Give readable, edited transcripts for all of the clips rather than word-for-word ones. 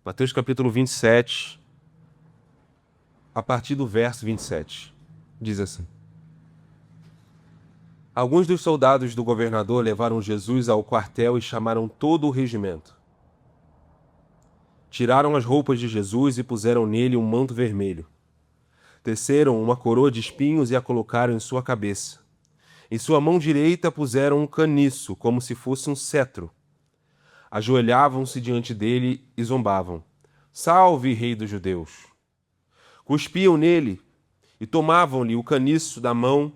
Mateus capítulo 27, a partir do verso 27. Diz assim: Alguns dos soldados do governador levaram Jesus ao quartel e chamaram todo o regimento. Tiraram as roupas de Jesus e puseram nele um manto vermelho. Teceram uma coroa de espinhos e a colocaram em sua cabeça. Em sua mão direita puseram um caniço, como se fosse um cetro. Ajoelhavam-se diante dele e zombavam: Salve, Rei dos Judeus! Cuspiam nele e tomavam-lhe o caniço da mão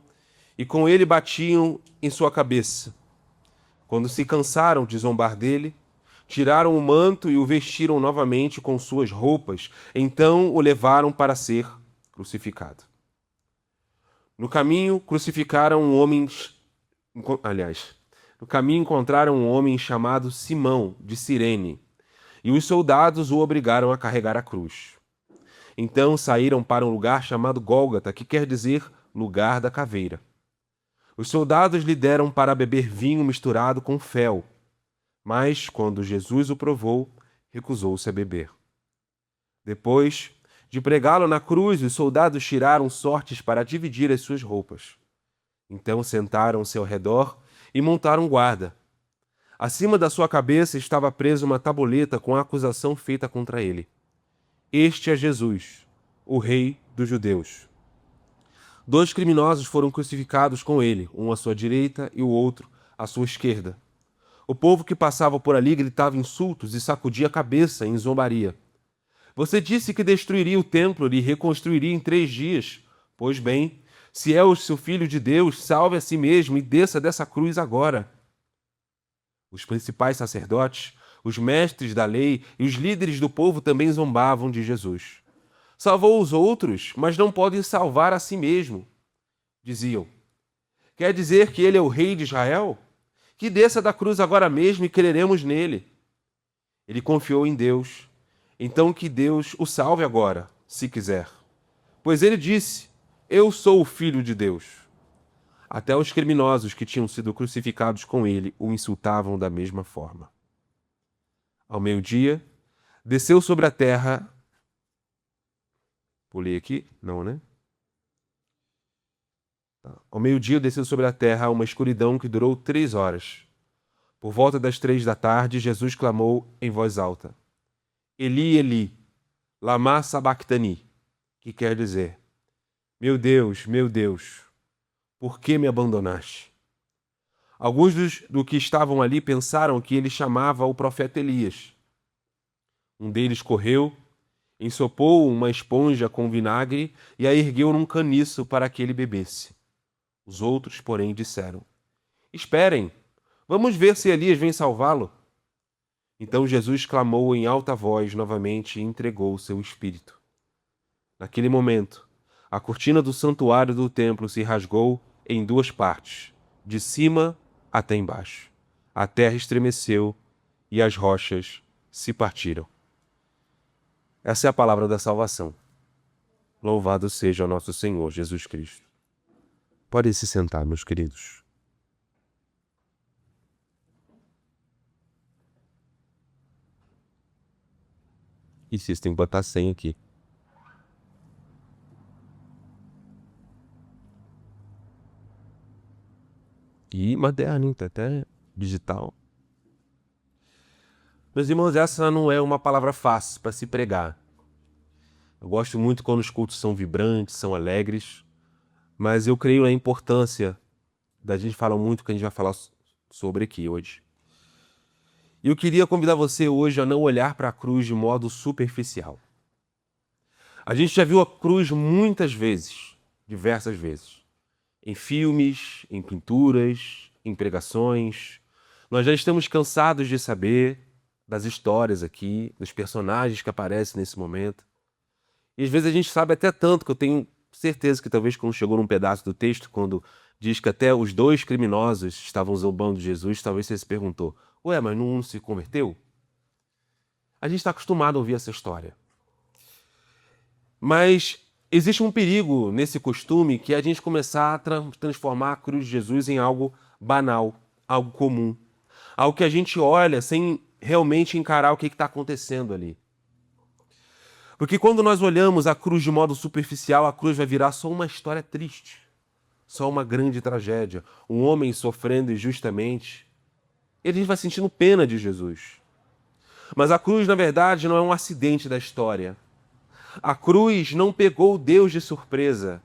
e com ele batiam em sua cabeça. Quando se cansaram de zombar dele, tiraram o manto e o vestiram novamente com suas roupas. Então o levaram para ser crucificado. No caminho encontraram um homem chamado Simão, de Cirene, e os soldados o obrigaram a carregar a cruz. Então saíram para um lugar chamado Gólgota, que quer dizer lugar da caveira. Os soldados lhe deram para beber vinho misturado com fel, mas, quando Jesus o provou, recusou-se a beber. Depois de pregá-lo na cruz, os soldados tiraram sortes para dividir as suas roupas. Então sentaram-se ao redor e montaram guarda. Acima da sua cabeça estava presa uma tabuleta com a acusação feita contra ele: Este é Jesus, o Rei dos Judeus. 2 criminosos foram crucificados com ele, um à sua direita e o outro à sua esquerda. O povo que passava por ali gritava insultos e sacudia a cabeça em zombaria. Você disse que destruiria o templo e reconstruiria em 3 dias. Pois bem, se é o seu Filho de Deus, salve a si mesmo e desça dessa cruz agora. Os principais sacerdotes, os mestres da lei e os líderes do povo também zombavam de Jesus. Salvou os outros, mas não pode salvar a si mesmo. Diziam: Quer dizer que ele é o rei de Israel? Que desça da cruz agora mesmo e creremos nele. Ele confiou em Deus. Então que Deus o salve agora, se quiser. Pois ele disse: Eu sou o Filho de Deus. Até os criminosos que tinham sido crucificados com ele o insultavam da mesma forma. Ao meio-dia, desceu sobre a terra... Pulei aqui? Não, né? Ao meio-dia desceu sobre a terra uma escuridão que durou 3 horas. Por volta das 3 da tarde, Jesus clamou em voz alta: Eli, Eli, lama sabachthani, que quer dizer: meu Deus, por que me abandonaste? Alguns do que estavam ali pensaram que ele chamava o profeta Elias. Um deles correu, ensopou uma esponja com vinagre e a ergueu num caniço para que ele bebesse. Os outros, porém, disseram: Esperem, vamos ver se Elias vem salvá-lo. Então Jesus clamou em alta voz novamente e entregou o seu espírito. Naquele momento, a cortina do santuário do templo se rasgou em 2 partes, de cima até embaixo. A terra estremeceu e as rochas se partiram. Essa é a palavra da salvação. Louvado seja o nosso Senhor Jesus Cristo. Podem se sentar, meus queridos. E vocês têm que botar 100 aqui. E moderno, hein? Tá até digital. Meus irmãos, essa não é uma palavra fácil para se pregar. Eu gosto muito quando os cultos são vibrantes, são alegres, mas eu creio na importância da gente falar muito que a gente vai falar sobre aqui hoje. E eu queria convidar você hoje a não olhar para a cruz de modo superficial. A gente já viu a cruz muitas vezes, diversas vezes, em filmes, em pinturas, em pregações. Nós já estamos cansados de saber das histórias aqui, dos personagens que aparecem nesse momento. E às vezes a gente sabe até tanto que eu tenho certeza que talvez quando chegou num pedaço do texto, quando diz que até os 2 criminosos estavam zombando de Jesus, talvez você se perguntou: ué, mas não se converteu? A gente está acostumado a ouvir essa história. Mas existe um perigo nesse costume, que é a gente começar a transformar a cruz de Jesus em algo banal, algo comum. Algo que a gente olha sem realmente encarar o que está acontecendo ali. Porque quando nós olhamos a cruz de modo superficial, a cruz vai virar só uma história triste, só uma grande tragédia, um homem sofrendo injustamente. E a gente vai sentindo pena de Jesus. Mas a cruz, na verdade, não é um acidente da história. A cruz não pegou Deus de surpresa.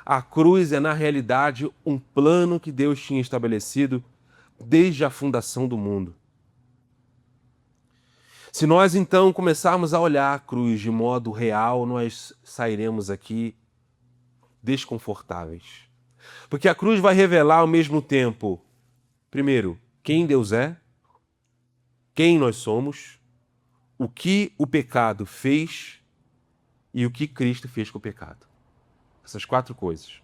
A cruz é, na realidade, um plano que Deus tinha estabelecido desde a fundação do mundo. Se nós, então, começarmos a olhar a cruz de modo real, nós sairemos aqui desconfortáveis. Porque a cruz vai revelar ao mesmo tempo, primeiro, quem Deus é, quem nós somos, o que o pecado fez e o que Cristo fez com o pecado. Essas 4 coisas.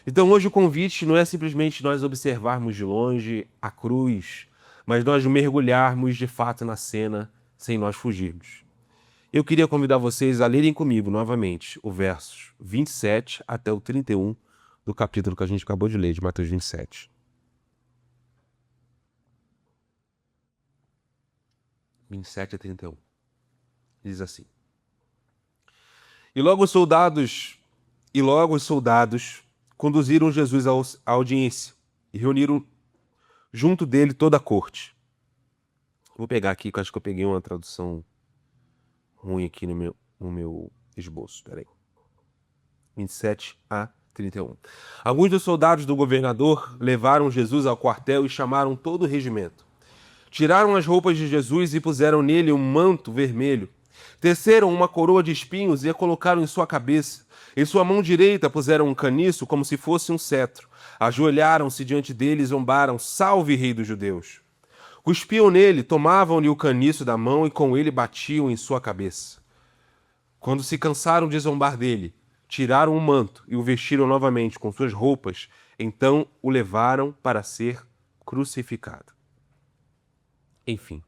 Então hoje o convite não é simplesmente nós observarmos de longe a cruz, mas nós mergulharmos de fato na cena sem nós fugirmos. Eu queria convidar vocês a lerem comigo novamente o versos 27 até o 31 do capítulo que a gente acabou de ler, de Mateus 27. 27 a 31. Diz assim: E logo os soldados conduziram Jesus à audiência e reuniram junto dele toda a corte. Vou pegar aqui, que eu acho que eu peguei uma tradução ruim aqui no meu esboço. Peraí. 27 a 31. Alguns dos soldados do governador levaram Jesus ao quartel e chamaram todo o regimento. Tiraram as roupas de Jesus e puseram nele um manto vermelho. Teceram uma coroa de espinhos e a colocaram em sua cabeça. Em sua mão direita puseram um caniço como se fosse um cetro. Ajoelharam-se diante dele e zombaram: Salve, Rei dos Judeus! Cuspiam nele, tomavam-lhe o caniço da mão e com ele batiam em sua cabeça. Quando se cansaram de zombar dele, tiraram o manto e o vestiram novamente com suas roupas. Então o levaram para ser crucificado. Enfim,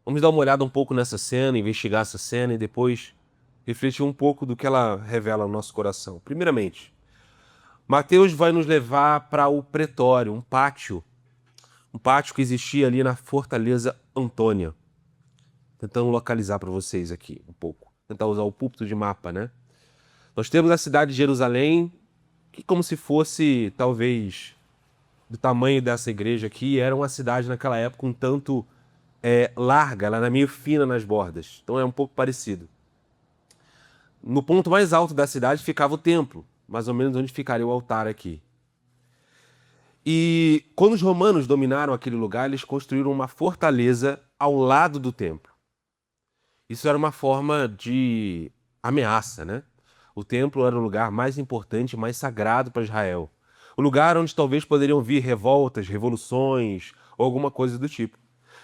vamos dar uma olhada um pouco nessa cena, investigar essa cena e depois refletir um pouco do que ela revela no nosso coração. Primeiramente, Mateus vai nos levar para o pretório, um pátio que existia ali na Fortaleza Antônia. Tentando localizar para vocês aqui um pouco. Tentar usar o púlpito de mapa, né? Nós temos a cidade de Jerusalém, que como se fosse, talvez, do tamanho dessa igreja aqui, era uma cidade naquela época um tanto larga, ela era meio fina nas bordas. Então é um pouco parecido. No ponto mais alto da cidade ficava o templo, mais ou menos onde ficaria o altar aqui. E quando os romanos dominaram aquele lugar, eles construíram uma fortaleza ao lado do templo. Isso era uma forma de ameaça, né? O templo era o lugar mais importante, mais sagrado para Israel. O lugar onde talvez poderiam vir revoltas, revoluções ou alguma coisa do tipo.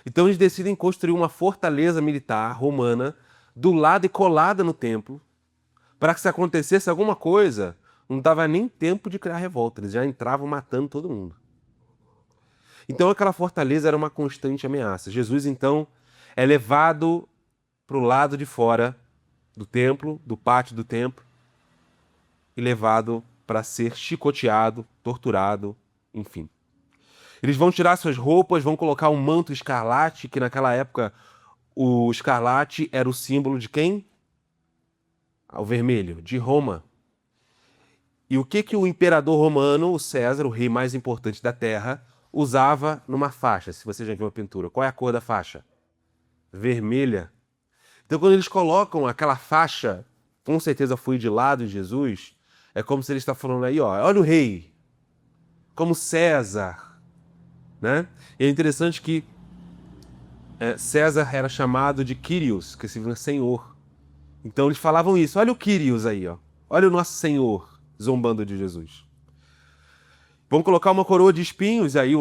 Então eles decidem construir uma fortaleza militar romana do lado e colada no templo, para que se acontecesse alguma coisa, não dava nem tempo de criar revolta, eles já entravam matando todo mundo. Então aquela fortaleza era uma constante ameaça. Jesus, então, é levado para o lado de fora do templo, do pátio do templo, e levado para ser chicoteado, torturado, enfim. Eles vão tirar suas roupas, vão colocar um manto escarlate, que naquela época o escarlate era o símbolo de quem? O vermelho, de Roma. E o que o imperador romano, o César, o rei mais importante da terra, usava numa faixa? Se você já viu a pintura, qual é a cor da faixa? Vermelha. Então quando eles colocam aquela faixa, com certeza foi de lado de Jesus, é como se ele está falando aí, ó, olha o rei, como César, né? E é interessante que César era chamado de Kyrios, que significa Senhor. Então eles falavam isso, olha o Kyrios aí, ó, olha o nosso Senhor, zombando de Jesus. Vão colocar uma coroa de espinhos, aí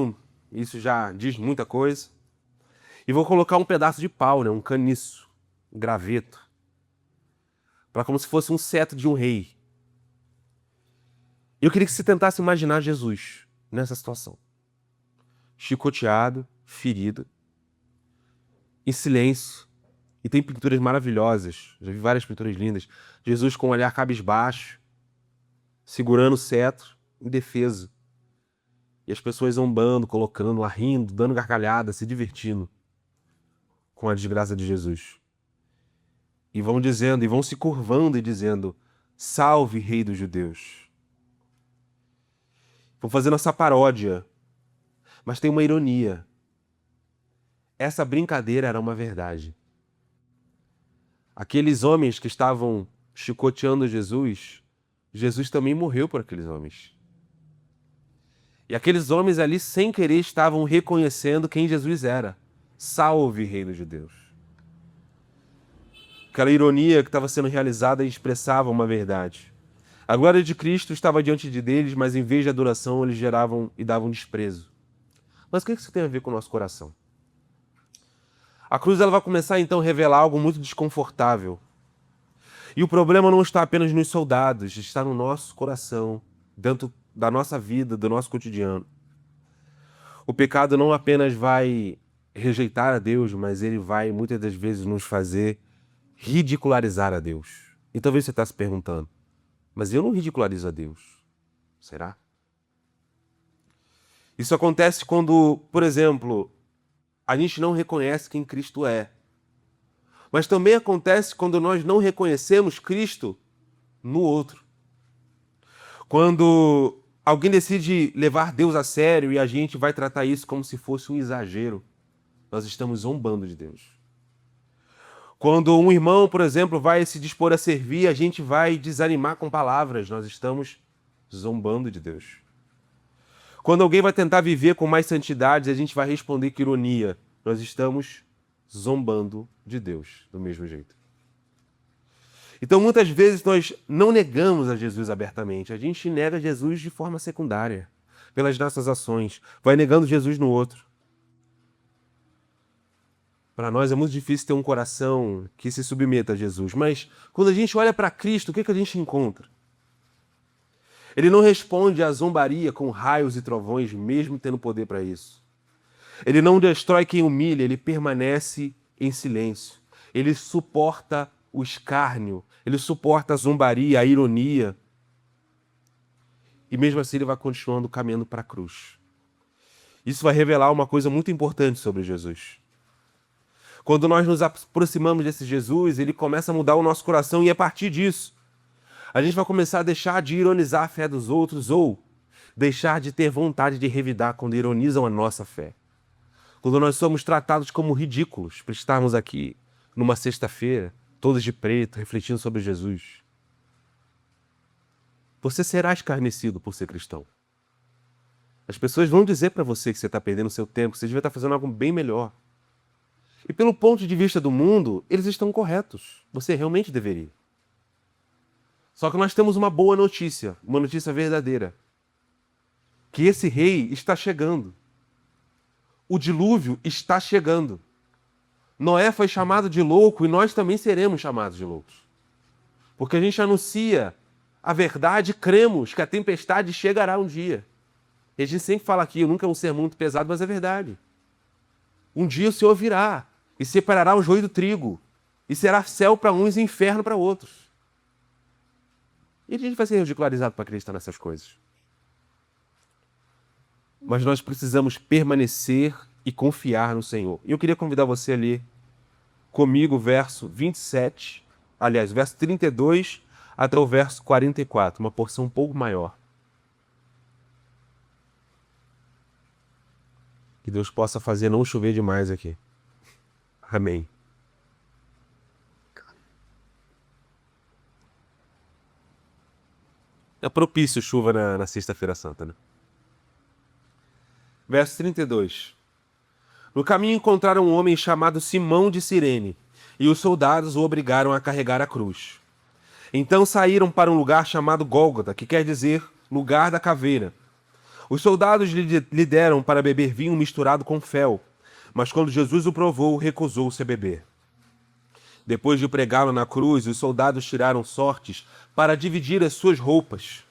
isso já diz muita coisa. E vão colocar um pedaço de pau, né, um caniço, um graveto, para como se fosse um cetro de um rei. Eu queria que você tentasse imaginar Jesus nessa situação. Chicoteado, ferido, em silêncio. E tem pinturas maravilhosas, já vi várias pinturas lindas. Jesus com um olhar cabisbaixo, segurando o cetro, indefeso. E as pessoas zombando, colocando lá, rindo, dando gargalhada, se divertindo com a desgraça de Jesus. E vão dizendo, e vão se curvando e dizendo: salve, Rei dos Judeus. Vão fazendo essa paródia. Mas tem uma ironia. Essa brincadeira era uma verdade. Aqueles homens que estavam chicoteando Jesus, Jesus também morreu por aqueles homens. E aqueles homens ali, sem querer, estavam reconhecendo quem Jesus era. Salve, Rei dos Judeus. Aquela ironia que estava sendo realizada expressava uma verdade. A glória de Cristo estava diante de deles, mas em vez de adoração, eles geravam e davam desprezo. Mas o que isso tem a ver com o nosso coração? A cruz ela vai começar então a revelar algo muito desconfortável. E o problema não está apenas nos soldados, está no nosso coração, dentro da nossa vida, do nosso cotidiano. O pecado não apenas vai rejeitar a Deus, mas ele vai muitas das vezes nos fazer ridicularizar a Deus. E talvez você está se perguntando, mas eu não ridicularizo a Deus. Será? Isso acontece quando, por exemplo, a gente não reconhece quem Cristo é. Mas também acontece quando nós não reconhecemos Cristo no outro. Quando alguém decide levar Deus a sério e a gente vai tratar isso como se fosse um exagero, nós estamos zombando de Deus. Quando um irmão, por exemplo, vai se dispor a servir, a gente vai desanimar com palavras, nós estamos zombando de Deus. Quando alguém vai tentar viver com mais santidade, a gente vai responder com ironia, nós estamos zombando de Deus, do mesmo jeito. Então, muitas vezes, nós não negamos a Jesus abertamente. A gente nega Jesus de forma secundária, pelas nossas ações. Vai negando Jesus no outro. Para nós é muito difícil ter um coração que se submeta a Jesus. Mas, quando a gente olha para Cristo, o que a gente encontra? Ele não responde à zombaria com raios e trovões, mesmo tendo poder para isso. Ele não destrói quem humilha, ele permanece em silêncio. Ele suporta o escárnio, ele suporta a zombaria, a ironia. E mesmo assim ele vai continuando caminhando para a cruz. Isso vai revelar uma coisa muito importante sobre Jesus. Quando nós nos aproximamos desse Jesus, ele começa a mudar o nosso coração e a partir disso, a gente vai começar a deixar de ironizar a fé dos outros ou deixar de ter vontade de revidar quando ironizam a nossa fé. Quando nós somos tratados como ridículos por estarmos aqui numa sexta-feira, todos de preto, refletindo sobre Jesus. Você será escarnecido por ser cristão. As pessoas vão dizer para você que você está perdendo seu tempo, que você devia estar fazendo algo bem melhor. E pelo ponto de vista do mundo, eles estão corretos. Você realmente deveria. Só que nós temos uma boa notícia, uma notícia verdadeira. Que esse rei está chegando. O dilúvio está chegando. Noé foi chamado de louco e nós também seremos chamados de loucos. Porque a gente anuncia a verdade e cremos que a tempestade chegará um dia. E a gente sempre fala aqui, nunca é um sermão muito pesado, mas é verdade. Um dia o Senhor virá e separará o joio do trigo. E será céu para uns e inferno para outros. E a gente vai ser ridicularizado para acreditar nessas coisas. Mas nós precisamos permanecer e confiar no Senhor. E eu queria convidar você a ler comigo o verso 27, aliás, verso 32 até o verso 44, uma porção um pouco maior. Que Deus possa fazer não chover demais aqui. Amém. É propício chuva na Sexta-feira Santa, né? Verso 32. No caminho encontraram um homem chamado Simão de Cirene, e os soldados o obrigaram a carregar a cruz. Então saíram para um lugar chamado Gólgota, que quer dizer lugar da caveira. Os soldados lhe deram para beber vinho misturado com fel, mas quando Jesus o provou, recusou-se a beber. Depois de pregá-lo na cruz, os soldados tiraram sortes para dividir as suas roupas.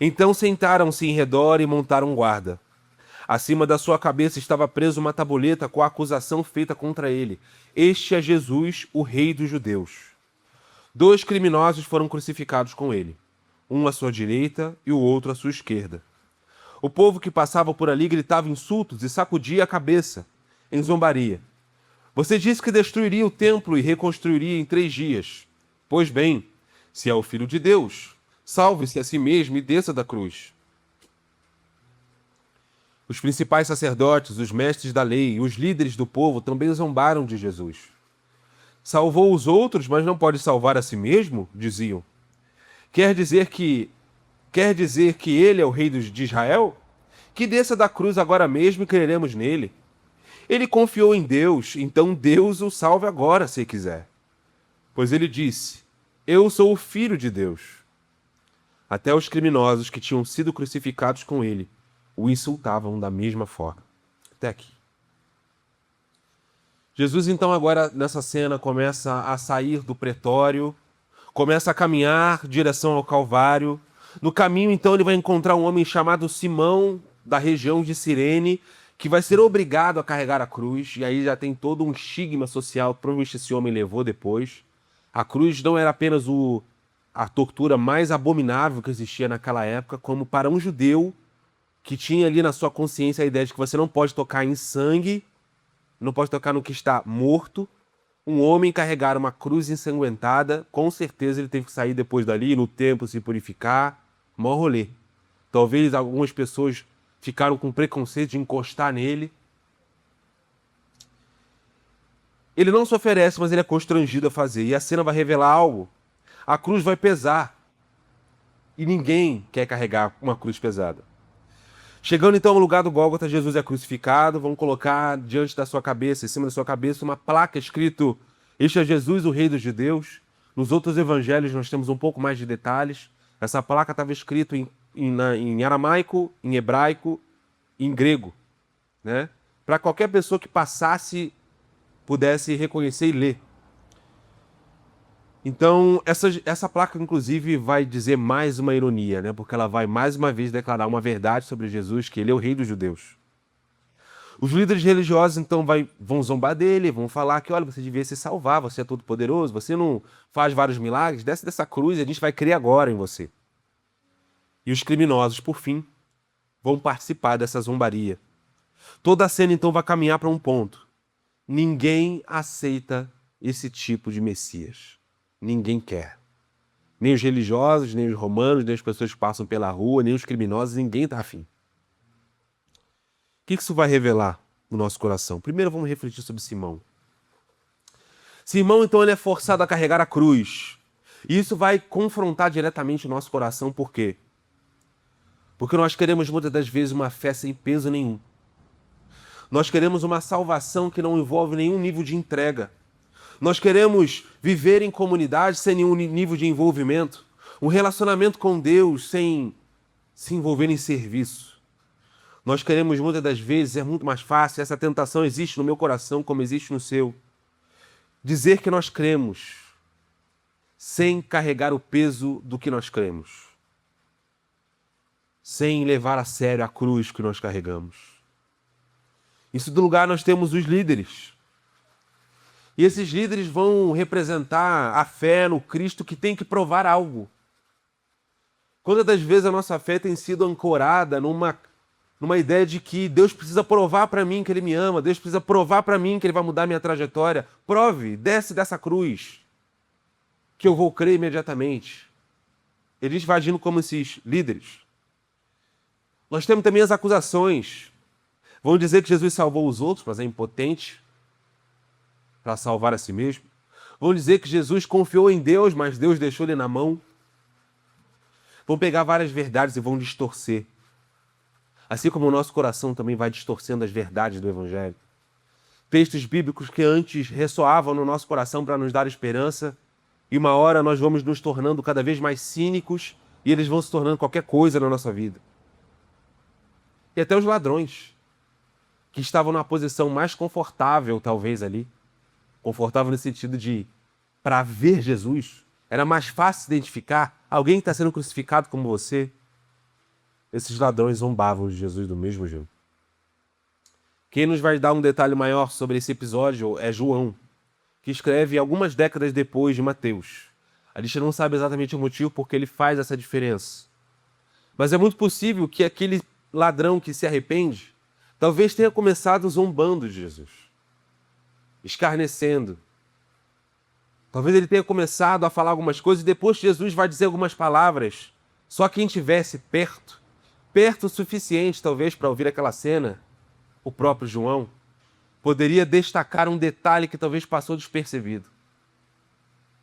Então sentaram-se em redor e montaram guarda. Acima da sua cabeça estava preso uma tabuleta com a acusação feita contra ele. Este é Jesus, o Rei dos Judeus. 2 criminosos foram crucificados com ele, um à sua direita e o outro à sua esquerda. O povo que passava por ali gritava insultos e sacudia a cabeça, em zombaria. Você disse que destruiria o templo e reconstruiria em 3 dias. Pois bem, se é o Filho de Deus, salve-se a si mesmo e desça da cruz. Os principais sacerdotes, os mestres da lei e os líderes do povo também zombaram de Jesus. Salvou os outros, mas não pode salvar a si mesmo? Diziam. Quer dizer que ele é o rei de Israel? Que desça da cruz agora mesmo e creremos nele. Ele confiou em Deus, então Deus o salve agora, se quiser. Pois ele disse: Eu sou o Filho de Deus. Até os criminosos que tinham sido crucificados com ele o insultavam da mesma forma. Até aqui. Jesus, então, agora nessa cena, começa a sair do pretório, começa a caminhar em direção ao Calvário. No caminho, então, ele vai encontrar um homem chamado Simão, da região de Cirene, que vai ser obrigado a carregar a cruz, e aí já tem todo um estigma social que provavelmente esse homem levou depois. A cruz não era apenas a tortura mais abominável que existia naquela época, como para um judeu que tinha ali na sua consciência a ideia de que você não pode tocar em sangue, não pode tocar no que está morto. Um homem carregar uma cruz ensanguentada, com certeza ele teve que sair depois dali, no templo, se purificar. Mó rolê. Talvez algumas pessoas ficaram com preconceito de encostar nele. Ele não se oferece, mas ele é constrangido a fazer. E a cena vai revelar algo. A cruz vai pesar. E ninguém quer carregar uma cruz pesada. Chegando então ao lugar do Gólgota, Jesus é crucificado. Vão colocar diante da sua cabeça, em cima da sua cabeça, uma placa escrito: Este é Jesus, o Rei dos Judeus. Nos outros evangelhos nós temos um pouco mais de detalhes. Essa placa estava escrita em aramaico, em hebraico e em grego, né? Para qualquer pessoa que passasse, pudesse reconhecer e ler. Então, essa placa, inclusive, vai dizer mais uma ironia, né? Porque ela vai mais uma vez declarar uma verdade sobre Jesus, que ele é o rei dos judeus. Os líderes religiosos, então, vão zombar dele, vão falar que, olha, você devia se salvar, você é todo poderoso, você não faz vários milagres, desce dessa cruz e a gente vai crer agora em você. E os criminosos, por fim, vão participar dessa zombaria. Toda a cena, então, vai caminhar para um ponto. Ninguém aceita esse tipo de Messias. Ninguém quer. Nem os religiosos, nem os romanos, nem as pessoas que passam pela rua, nem os criminosos, ninguém está afim. O que isso vai revelar no nosso coração? Primeiro vamos refletir sobre Simão. Simão, então, ele é forçado a carregar a cruz. E isso vai confrontar diretamente o nosso coração. Por quê? Porque nós queremos muitas das vezes uma fé sem peso nenhum. Nós queremos uma salvação que não envolve nenhum nível de entrega. Nós queremos viver em comunidade sem nenhum nível de envolvimento. Um relacionamento com Deus sem se envolver em serviço. Nós queremos muitas das vezes, é muito mais fácil, essa tentação existe no meu coração como existe no seu. Dizer que nós cremos sem carregar o peso do que nós cremos. Sem levar a sério a cruz que nós carregamos. Em segundo lugar, nós temos os líderes. E esses líderes vão representar a fé no Cristo que tem que provar algo. Quantas das vezes a nossa fé tem sido ancorada numa ideia de que Deus precisa provar para mim que Ele me ama, Deus precisa provar para mim que Ele vai mudar minha trajetória. Prove, desce dessa cruz, que eu vou crer imediatamente. Eles vai agindo como esses líderes. Nós temos também as acusações. Vão dizer que Jesus salvou os outros, mas é impotente para salvar a si mesmo. Vão dizer que Jesus confiou em Deus, mas Deus deixou ele na mão. Vão pegar várias verdades e vão distorcer. Assim como o nosso coração também vai distorcendo as verdades do Evangelho. Textos bíblicos que antes ressoavam no nosso coração para nos dar esperança, e uma hora nós vamos nos tornando cada vez mais cínicos e eles vão se tornando qualquer coisa na nossa vida. E até os ladrões, que estavam na posição mais confortável, talvez ali, confortável no sentido de, para ver Jesus, era mais fácil identificar alguém que está sendo crucificado como você. Esses ladrões zombavam de Jesus do mesmo jeito. Quem nos vai dar um detalhe maior sobre esse episódio é João, que escreve algumas décadas depois de Mateus. A gente não sabe exatamente o motivo porque ele faz essa diferença. Mas é muito possível que aquele ladrão que se arrepende talvez tenha começado zombando de Jesus. escarnecendo. Talvez ele tenha começado a falar algumas coisas e depois Jesus vai dizer algumas palavras. Só quem estivesse perto o suficiente talvez para ouvir aquela cena, o próprio João, poderia destacar um detalhe que talvez passou despercebido.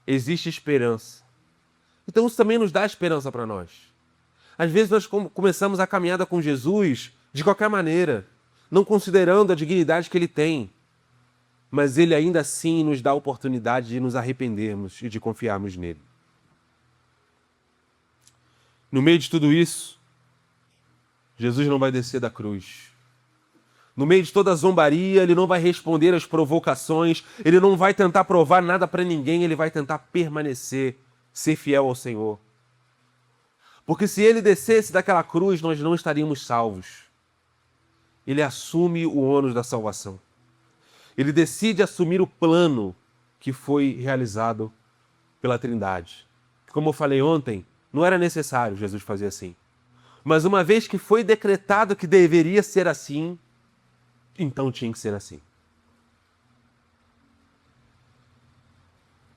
Existe esperança. Então isso também nos dá esperança para nós. Às vezes nós começamos a caminhada com Jesus de qualquer maneira, não considerando a dignidade que ele tem. Mas ele ainda assim nos dá a oportunidade de nos arrependermos e de confiarmos nele. No meio de tudo isso, Jesus não vai descer da cruz. No meio de toda a zombaria, ele não vai responder às provocações, ele não vai tentar provar nada para ninguém, ele vai tentar permanecer, ser fiel ao Senhor. Porque se ele descesse daquela cruz, nós não estaríamos salvos. Ele assume o ônus da salvação. Ele decide assumir o plano que foi realizado pela Trindade. Como eu falei ontem, não era necessário Jesus fazer assim. Mas uma vez que foi decretado que deveria ser assim, então tinha que ser assim.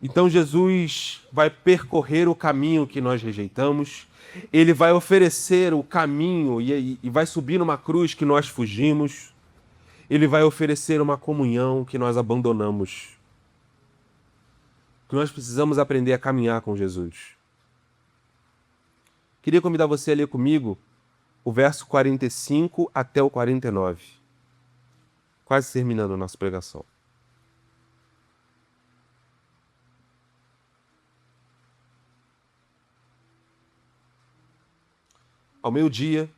Então Jesus vai percorrer o caminho que nós rejeitamos, ele vai oferecer o caminho e vai subir numa cruz que nós fugimos, ele vai oferecer uma comunhão que nós abandonamos. Que nós precisamos aprender a caminhar com Jesus. Queria convidar você a ler comigo o verso 45 até o 49. Quase terminando a nossa pregação. Ao meio-dia,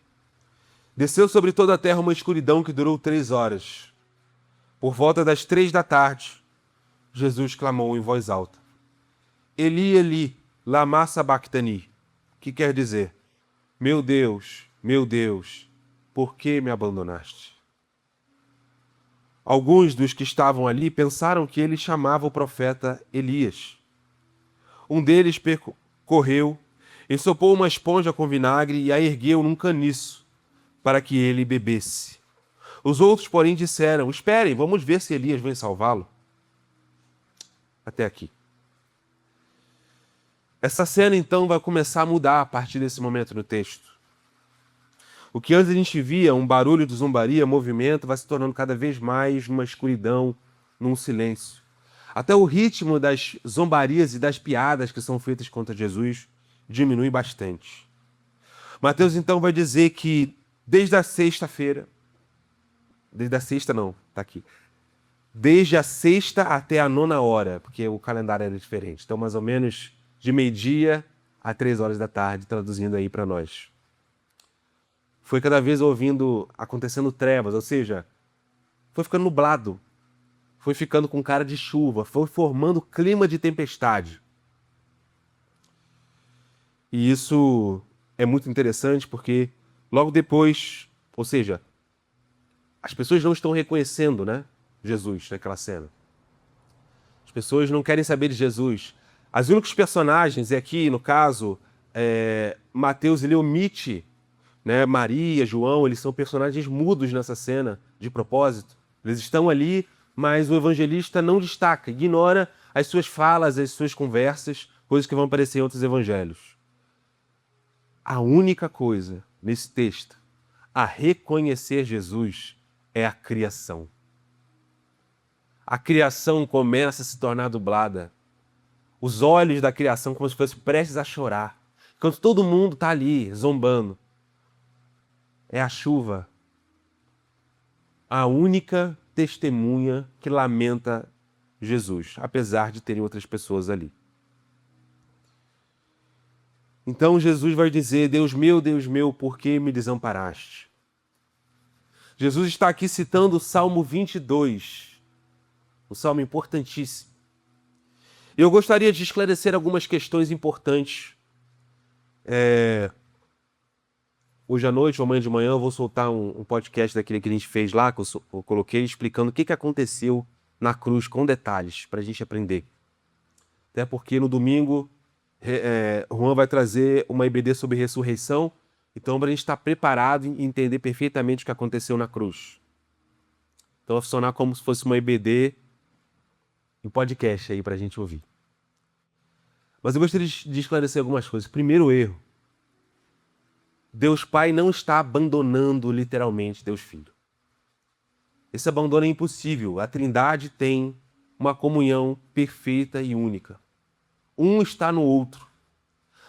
desceu sobre toda a terra uma escuridão que durou 3 horas. Por volta das 3 da tarde, Jesus clamou em voz alta: Eli, Eli, lama sabachthani, que quer dizer: meu Deus, por que me abandonaste? Alguns dos que estavam ali pensaram que ele chamava o profeta Elias. Um deles correu, ensopou uma esponja com vinagre e a ergueu num caniço para que ele bebesse. Os outros, porém, disseram: esperem, vamos ver se Elias vem salvá-lo. Até aqui. Essa cena, então, vai começar a mudar a partir desse momento no texto. O que antes a gente via, um barulho de zombaria, movimento, vai se tornando cada vez mais numa escuridão, num silêncio. Até o ritmo das zombarias e das piadas que são feitas contra Jesus diminui bastante. Mateus, então, vai dizer que desde a sexta-feira, desde a sexta até a 9ª hora, porque o calendário era diferente. Então, mais ou menos de meio-dia a 3 horas da tarde, traduzindo aí para nós. Foi cada vez acontecendo trevas, ou seja, foi ficando nublado, foi ficando com cara de chuva, foi formando clima de tempestade. E isso é muito interessante porque logo depois, ou seja, as pessoas não estão reconhecendo, né, Jesus naquela cena. As pessoas não querem saber de Jesus. Os únicos personagens, e aqui no caso, Mateus, ele omite, né, Maria, João, eles são personagens mudos nessa cena, de propósito. Eles estão ali, mas o evangelista não destaca, ignora as suas falas, as suas conversas, coisas que vão aparecer em outros evangelhos. A única coisa nesse texto a reconhecer Jesus é a criação. A criação começa a se tornar dublada. Os olhos da criação como se fossem prestes a chorar. Enquanto todo mundo está ali, zombando. É a chuva. A única testemunha que lamenta Jesus, apesar de terem outras pessoas ali. Então Jesus vai dizer: Deus meu, por que me desamparaste? Jesus está aqui citando o Salmo 22, um salmo importantíssimo. Eu gostaria de esclarecer algumas questões importantes. Hoje à noite ou amanhã de manhã eu vou soltar um podcast daquele que a gente fez lá, que eu coloquei, explicando o que aconteceu na cruz com detalhes, para a gente aprender. Até porque no domingo Juan vai trazer uma EBD sobre ressurreição, então para a gente estar preparado e entender perfeitamente o que aconteceu na cruz. Então vai funcionar como se fosse uma EBD em podcast aí para a gente ouvir. Mas eu gostaria de esclarecer algumas coisas. Primeiro erro. Deus Pai não está abandonando literalmente Deus Filho. Esse abandono é impossível. A Trindade tem uma comunhão perfeita e única. Um está no outro.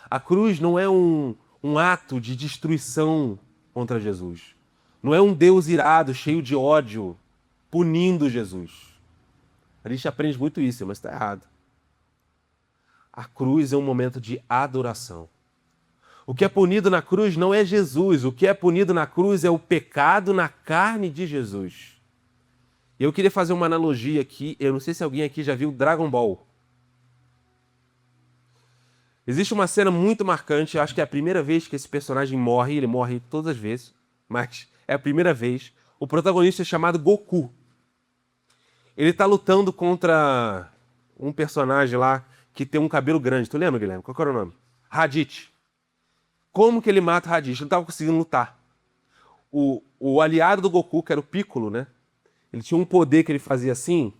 A cruz não é um ato de destruição contra Jesus. Não é um Deus irado, cheio de ódio, punindo Jesus. A gente aprende muito isso, mas está errado. A cruz é um momento de adoração. O que é punido na cruz não é Jesus. O que é punido na cruz é o pecado na carne de Jesus. E eu queria fazer uma analogia aqui. Eu não sei se alguém aqui já viu Dragon Ball. Existe uma cena muito marcante. Acho que é a primeira vez que esse personagem morre. Ele morre todas as vezes, mas é a primeira vez. O protagonista é chamado Goku. Ele está lutando contra um personagem lá que tem um cabelo grande. Tu lembra, Guilherme? Qual era o nome? Raditz. Como que ele mata o Raditz? Ele não estava conseguindo lutar. O aliado do Goku, que era o Piccolo, né? Ele tinha um poder que ele fazia assim,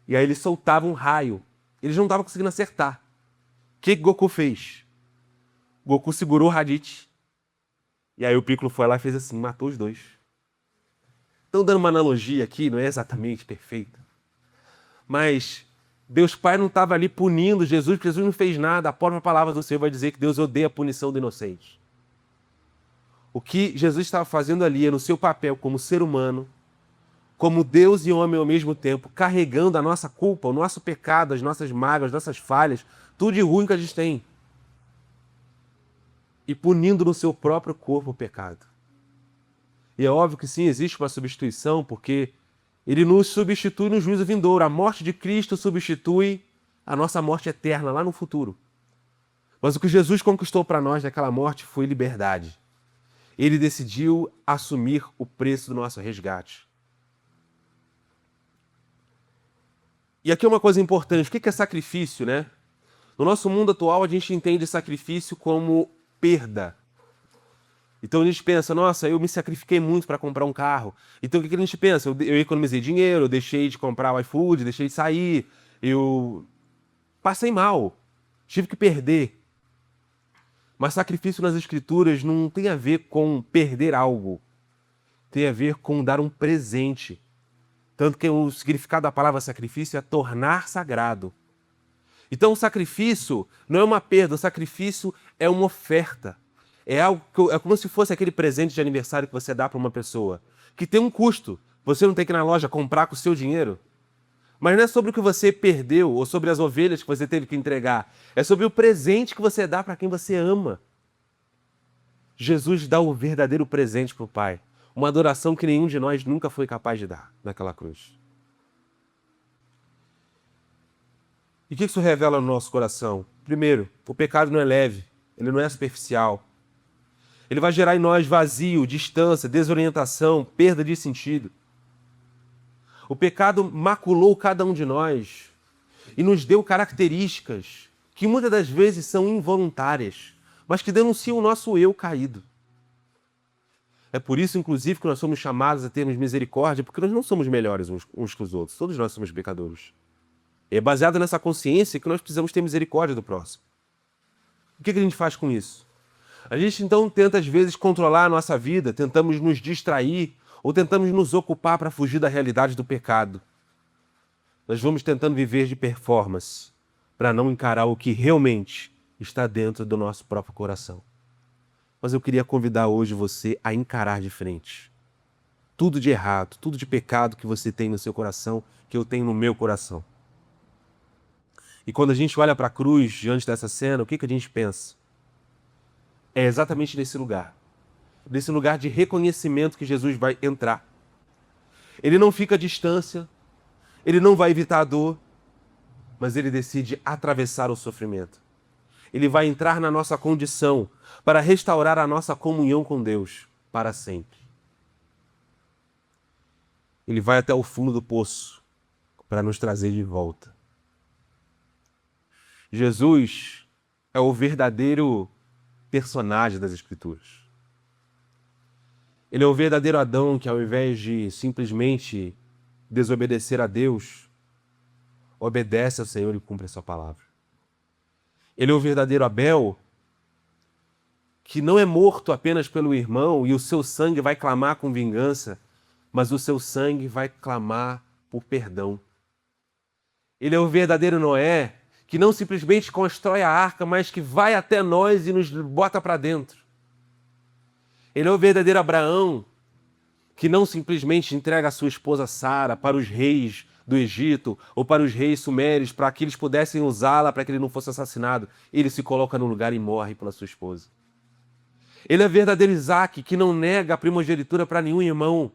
e aí ele soltava um raio. Eles não estavam conseguindo acertar. O que Goku fez? Goku segurou o Raditz, e aí o Piccolo foi lá e fez assim, matou os dois. Então, dando uma analogia aqui, não é exatamente perfeita, mas Deus Pai não estava ali punindo Jesus, porque Jesus não fez nada. A própria palavra do Senhor vai dizer que Deus odeia a punição do inocente. O que Jesus estava fazendo ali é no seu papel como ser humano, como Deus e homem ao mesmo tempo, carregando a nossa culpa, o nosso pecado, as nossas mágoas, as nossas falhas, tudo de ruim que a gente tem. E punindo no seu próprio corpo o pecado. E é óbvio que sim, existe uma substituição, porque ele nos substitui no juízo vindouro. A morte de Cristo substitui a nossa morte eterna lá no futuro. Mas o que Jesus conquistou para nós naquela morte foi liberdade. Ele decidiu assumir o preço do nosso resgate. E aqui é uma coisa importante. O que é sacrifício, né? No nosso mundo atual, a gente entende sacrifício como perda. Então a gente pensa, nossa, eu me sacrifiquei muito para comprar um carro. Então o que a gente pensa? Eu economizei dinheiro, eu deixei de comprar o iFood, deixei de sair, eu passei mal, tive que perder. Mas sacrifício nas Escrituras não tem a ver com perder algo. Tem a ver com dar um presente. Tanto que o significado da palavra sacrifício é tornar sagrado. Então o sacrifício não é uma perda, o sacrifício é uma oferta. É algo é como se fosse aquele presente de aniversário que você dá para uma pessoa, que tem um custo. Você não tem que ir na loja comprar com o seu dinheiro. Mas não é sobre o que você perdeu ou sobre as ovelhas que você teve que entregar. É sobre o presente que você dá para quem você ama. Jesus dá o verdadeiro presente para o Pai. Uma adoração que nenhum de nós nunca foi capaz de dar naquela cruz. E o que isso revela no nosso coração? Primeiro, o pecado não é leve, ele não é superficial. Ele vai gerar em nós vazio, distância, desorientação, perda de sentido. O pecado maculou cada um de nós e nos deu características que muitas das vezes são involuntárias, mas que denunciam o nosso eu caído. É por isso, inclusive, que nós somos chamados a termos misericórdia, porque nós não somos melhores uns que os outros. Todos nós somos pecadores. E é baseado nessa consciência que nós precisamos ter misericórdia do próximo. O que a gente faz com isso? A gente, então, tenta, às vezes, controlar a nossa vida, tentamos nos distrair ou tentamos nos ocupar para fugir da realidade do pecado. Nós vamos tentando viver de performance para não encarar o que realmente está dentro do nosso próprio coração. Mas eu queria convidar hoje você a encarar de frente tudo de errado, tudo de pecado que você tem no seu coração, que eu tenho no meu coração. E quando a gente olha para a cruz diante dessa cena, o que a gente pensa? É exatamente nesse lugar de reconhecimento que Jesus vai entrar. Ele não fica à distância, ele não vai evitar a dor, mas ele decide atravessar o sofrimento. Ele vai entrar na nossa condição para restaurar a nossa comunhão com Deus para sempre. Ele vai até o fundo do poço para nos trazer de volta. Jesus é o verdadeiro personagem das Escrituras. Ele é o verdadeiro Adão que, ao invés de simplesmente desobedecer a Deus, obedece ao Senhor e cumpre a sua palavra. Ele é o verdadeiro Abel, que não é morto apenas pelo irmão e o seu sangue vai clamar com vingança, mas o seu sangue vai clamar por perdão. Ele é o verdadeiro Noé, que não simplesmente constrói a arca, mas que vai até nós e nos bota para dentro. Ele é o verdadeiro Abraão, que não simplesmente entrega a sua esposa Sara para os reis do Egito ou para os reis sumérios, para que eles pudessem usá-la para que ele não fosse assassinado. Ele se coloca no lugar e morre pela sua esposa. Ele é o verdadeiro Isaac, que não nega a primogenitura para nenhum irmão,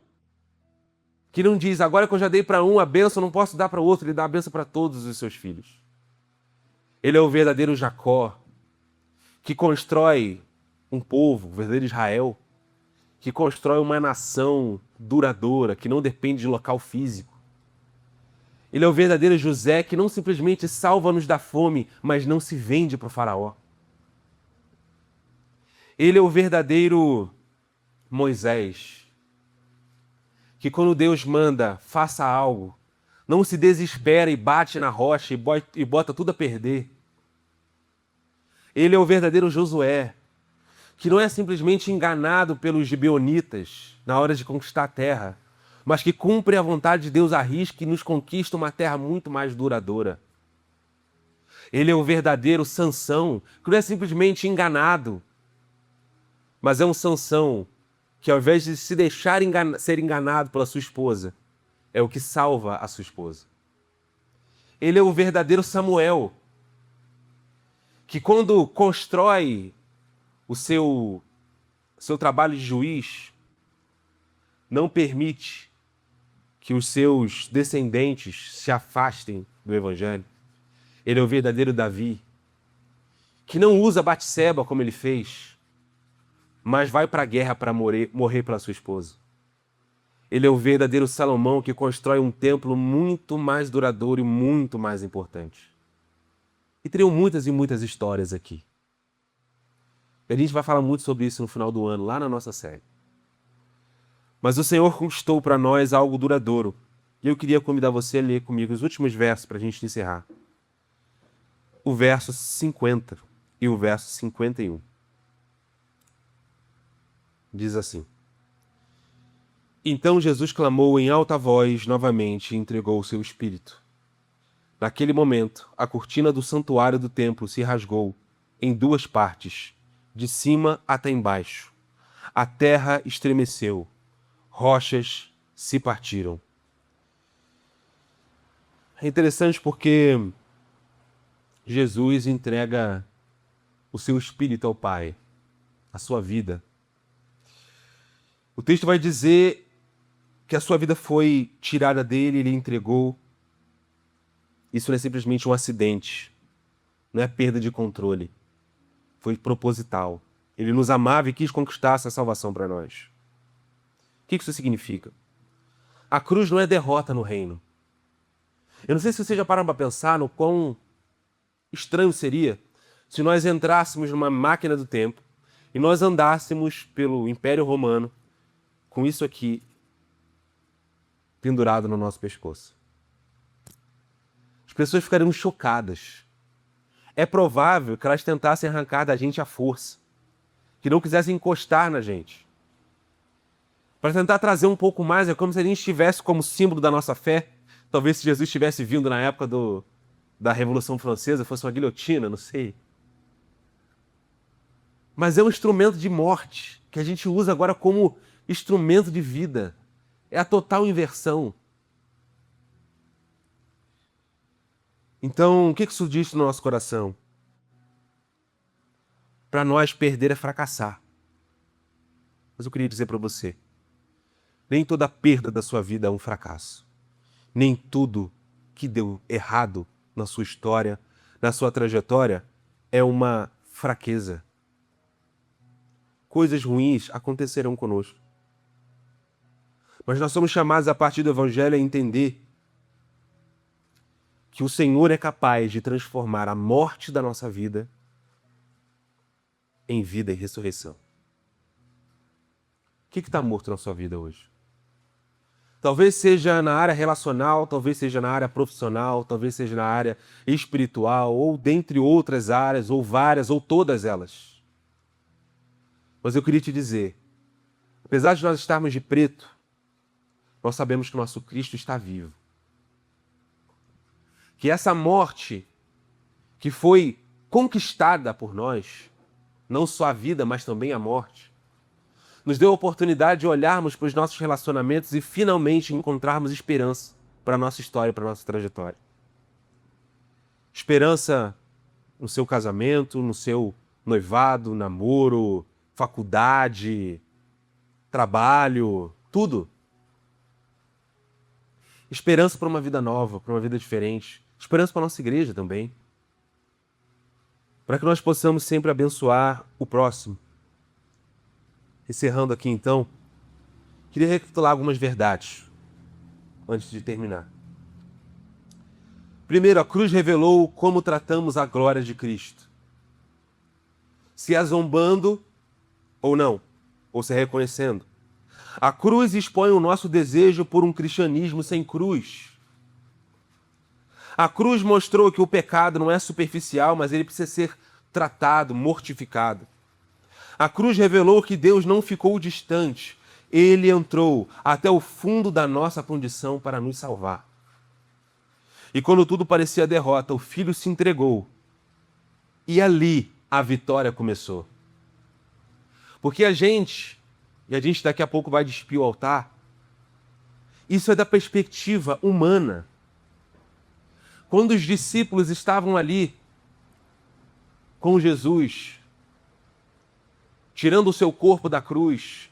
que não diz, agora que eu já dei para um a bênção, não posso dar para o outro, ele dá a bênção para todos os seus filhos. Ele é o verdadeiro Jacó, que constrói um povo, o verdadeiro Israel, que constrói uma nação duradoura, que não depende de local físico. Ele é o verdadeiro José, que não simplesmente salva-nos da fome, mas não se vende para o faraó. Ele é o verdadeiro Moisés, que quando Deus manda, faça algo, não se desespera e bate na rocha e bota tudo a perder. Ele é o verdadeiro Josué, que não é simplesmente enganado pelos gibeonitas na hora de conquistar a terra, mas que cumpre a vontade de Deus à risca e nos conquista uma terra muito mais duradoura. Ele é o verdadeiro Sansão, que não é simplesmente enganado, mas é um Sansão que, ao invés de se deixar ser enganado pela sua esposa, é o que salva a sua esposa. Ele é o verdadeiro Samuel, que quando constrói o seu trabalho de juiz, não permite que os seus descendentes se afastem do Evangelho. Ele é o verdadeiro Davi, que não usa Batseba como ele fez, mas vai para a guerra para morrer pela sua esposa. Ele é o verdadeiro Salomão, que constrói um templo muito mais duradouro e muito mais importante. E teriam muitas e muitas histórias aqui. E a gente vai falar muito sobre isso no final do ano, lá na nossa série. Mas o Senhor conquistou para nós algo duradouro. E eu queria convidar você a ler comigo os últimos versos para a gente encerrar. O verso 50 e o verso 51. Diz assim: Então Jesus clamou em alta voz novamente e entregou o seu espírito. Naquele momento, a cortina do santuário do templo se rasgou em duas partes, de cima até embaixo. A terra estremeceu, rochas se partiram. É interessante porque Jesus entrega o seu espírito ao Pai, a sua vida. O texto vai dizer que a sua vida foi tirada dele, ele entregou. Isso não é simplesmente um acidente, não é perda de controle. Foi proposital. Ele nos amava e quis conquistar essa salvação para nós. O que isso significa? A cruz não é derrota no reino. Eu não sei se vocês já pararam para pensar no quão estranho seria se nós entrássemos numa máquina do tempo e nós andássemos pelo Império Romano com isso aqui pendurado no nosso pescoço. As pessoas ficariam chocadas. É provável que elas tentassem arrancar da gente a força, que não quisessem encostar na gente. Para tentar trazer um pouco mais, é como se a gente estivesse como símbolo da nossa fé. Talvez se Jesus tivesse vindo na época da Revolução Francesa, fosse uma guilhotina, não sei. Mas é um instrumento de morte, que a gente usa agora como instrumento de vida. É a total inversão. Então, o que isso diz no nosso coração? Para nós, perder é fracassar. Mas eu queria dizer para você, nem toda perda da sua vida é um fracasso. Nem tudo que deu errado na sua história, na sua trajetória, é uma fraqueza. Coisas ruins acontecerão conosco. Mas nós somos chamados, a partir do Evangelho, a entender que o Senhor é capaz de transformar a morte da nossa vida em vida e ressurreição. O que está morto na sua vida hoje? Talvez seja na área relacional, talvez seja na área profissional, talvez seja na área espiritual, ou dentre outras áreas, ou várias, ou todas elas. Mas eu queria te dizer, apesar de nós estarmos de preto, nós sabemos que o nosso Cristo está vivo. Que essa morte que foi conquistada por nós, não só a vida, mas também a morte, nos deu a oportunidade de olharmos para os nossos relacionamentos e finalmente encontrarmos esperança para a nossa história, para a nossa trajetória. Esperança no seu casamento, no seu noivado, namoro, faculdade, trabalho, tudo. Esperança para uma vida nova, para uma vida diferente. Esperança para a nossa igreja também. Para que nós possamos sempre abençoar o próximo. Encerrando aqui então, queria recapitular algumas verdades antes de terminar. Primeiro, a cruz revelou como tratamos a glória de Cristo. Se a zombando ou não, ou se reconhecendo. A cruz expõe o nosso desejo por um cristianismo sem cruz. A cruz mostrou que o pecado não é superficial, mas ele precisa ser tratado, mortificado. A cruz revelou que Deus não ficou distante. Ele entrou até o fundo da nossa condição para nos salvar. E quando tudo parecia derrota, o Filho se entregou. E ali a vitória começou. Porque a gente daqui a pouco vai despir o altar, isso é da perspectiva humana. Quando os discípulos estavam ali com Jesus, tirando o seu corpo da cruz,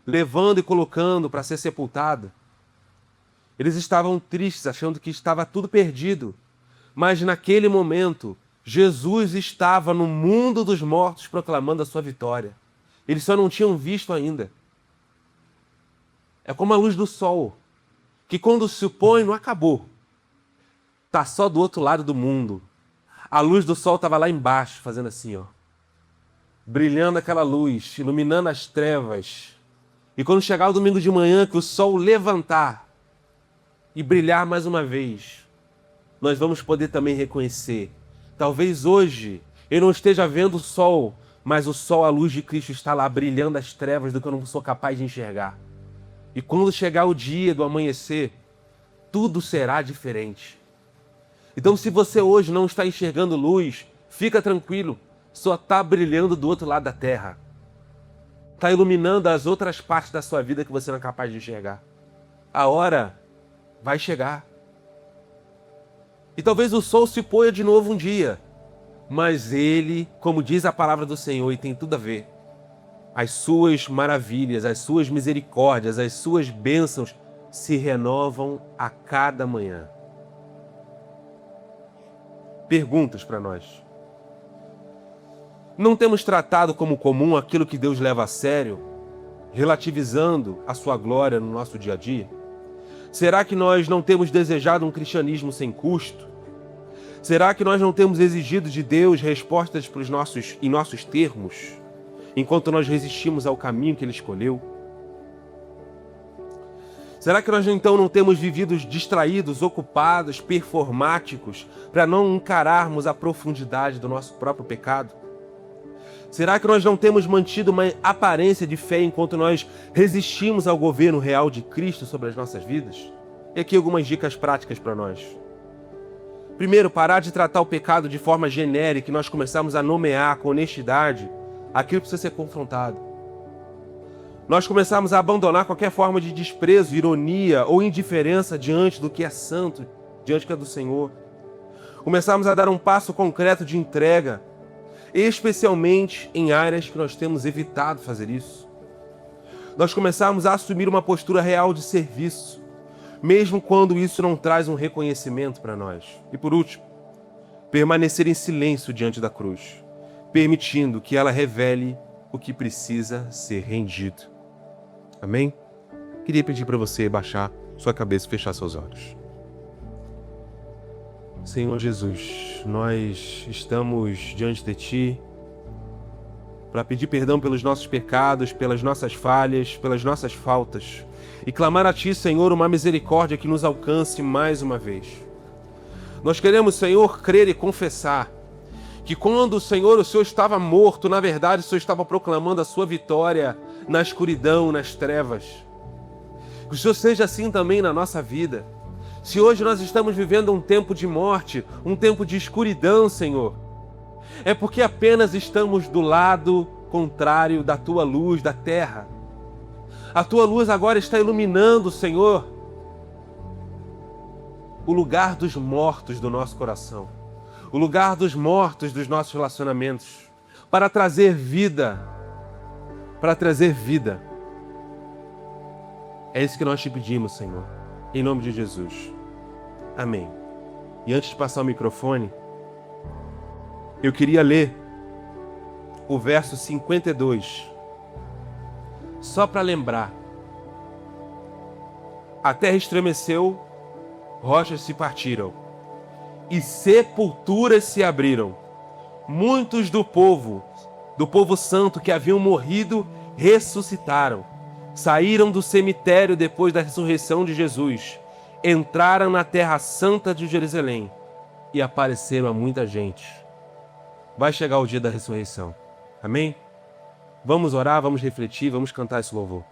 levando e colocando para ser sepultado, eles estavam tristes, achando que estava tudo perdido. Mas naquele momento, Jesus estava no mundo dos mortos proclamando a sua vitória. Eles só não tinham visto ainda. É como a luz do sol, que quando se põe não acabou. Está só do outro lado do mundo. A luz do sol estava lá embaixo, fazendo assim, ó, brilhando aquela luz, iluminando as trevas. E quando chegar o domingo de manhã, que o sol levantar e brilhar mais uma vez, nós vamos poder também reconhecer. Talvez hoje eu não esteja vendo o sol, mas o sol, a luz de Cristo, está lá brilhando as trevas do que eu não sou capaz de enxergar. E quando chegar o dia do amanhecer, tudo será diferente. Então, se você hoje não está enxergando luz, fica tranquilo, só está brilhando do outro lado da terra. Está iluminando as outras partes da sua vida que você não é capaz de enxergar. A hora vai chegar. E talvez o sol se ponha de novo um dia, mas ele, como diz a palavra do Senhor, e tem tudo a ver, as suas maravilhas, as suas misericórdias, as suas bênçãos se renovam a cada manhã. Perguntas para nós. Não temos tratado como comum aquilo que Deus leva a sério, relativizando a sua glória no nosso dia a dia? Será que nós não temos desejado um cristianismo sem custo? Será que nós não temos exigido de Deus respostas em nossos termos, enquanto nós resistimos ao caminho que Ele escolheu? Será que nós então não temos vivido distraídos, ocupados, performáticos, para não encararmos a profundidade do nosso próprio pecado? Será que nós não temos mantido uma aparência de fé enquanto nós resistimos ao governo real de Cristo sobre as nossas vidas? E aqui algumas dicas práticas para nós. Primeiro, parar de tratar o pecado de forma genérica e nós começarmos a nomear com honestidade aquilo que precisa ser confrontado. Nós começarmos a abandonar qualquer forma de desprezo, ironia ou indiferença diante do que é santo, diante do que é do Senhor. Começarmos a dar um passo concreto de entrega, especialmente em áreas que nós temos evitado fazer isso. Nós começarmos a assumir uma postura real de serviço, mesmo quando isso não traz um reconhecimento para nós. E por último, permanecer em silêncio diante da cruz, permitindo que ela revele o que precisa ser rendido. Amém? Queria pedir para você baixar sua cabeça e fechar seus olhos. Senhor Jesus, nós estamos diante de Ti para pedir perdão pelos nossos pecados, pelas nossas falhas, pelas nossas faltas. e clamar a Ti, Senhor, uma misericórdia que nos alcance mais uma vez. Nós queremos, Senhor, crer e confessar que quando, Senhor, o Senhor estava morto, na verdade, o Senhor estava proclamando a sua vitória na escuridão, nas trevas. Que o Senhor seja assim também na nossa vida. Se hoje nós estamos vivendo um tempo de morte, um tempo de escuridão, Senhor, é porque apenas estamos do lado contrário da Tua luz, da terra. A Tua luz agora está iluminando, Senhor, o lugar dos mortos do nosso coração, o lugar dos mortos dos nossos relacionamentos, para trazer vida, para trazer vida. É isso que nós te pedimos, Senhor, em nome de Jesus. Amém. E antes de passar o microfone, eu queria ler o verso 52, só para lembrar. A terra estremeceu, rochas se partiram, e sepulturas se abriram. Muitos do povo santo que haviam morrido, ressuscitaram. Saíram do cemitério depois da ressurreição de Jesus, entraram na terra santa de Jerusalém e apareceram a muita gente. Vai chegar o dia da ressurreição. Amém? Vamos orar, vamos refletir, vamos cantar esse louvor.